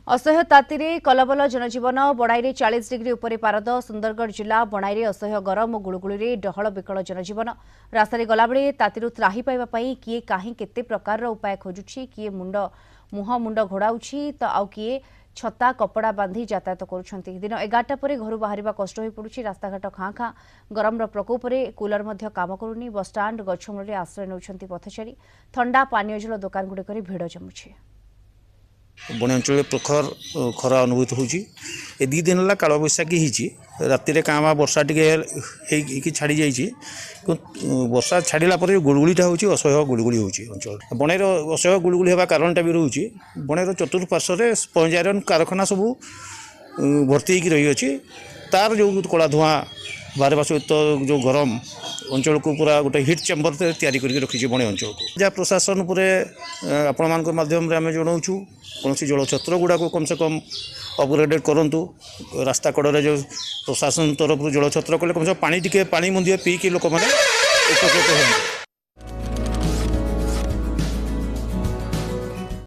असह्य तातीरे कलबल जनजीवन बणाई 40 डिग्री उपरे पारद सुंदरगढ़ जिला बणाई असह्य गरम और गुड़गुड़ी डहल विकल जनजीवन रास्तार गलाबे तातीरू त्राही पाइबापी किए कहीं केते प्रकार उपाय खोजुछि किए मुह मुंड घोड़ाऊछि तो आउ किए छता कपड़ा बांधी यातायात करुछंती दिन 11टा पर घर बाहर कष्ट हो पड़ुछि रास्ताघाट खाँ खाँ गरम प्रकोप कूलर मध्य काम करूनी बसस्टाण्ड गछमूल आश्रय नौछंती पथचारी ठंडा पानीय जल दोकान गुड़िक भिड़ जमुछि। बण अंचल प्रखर खरा अनुभूत हो दी दिन है काल बैशाखी राति काँ वर्षा टी छाड़ी जाइए वर्षा छाड़ा गुड़गुड़ा हो असह्य गुड़गुड़ी हो अंचल बणर असह्य गुड़गुड़ी होगा कारणटा भी रोचे बणर चतुर्पार्श्व स्पंज आयरन कारखाना सब भर्ती हो रही अच्छी तार जो कला धुआं बाहर सहित जो गरम अंचल को पूरा गोटे हिट चेम्बर तैयारी करके रखी बणे अंचल को जहाँ प्रशासन आपण मान माध्यम आम जनाऊँ कौन जल छत्र गुड़ा को कम से कम अपग्रेडेड करूँ रास्ता कड़े जो प्रशासन तरफ जल छत्र कले कम से कम पानी मुंदिए पीकी लोक मैंने उपकृत होंगे।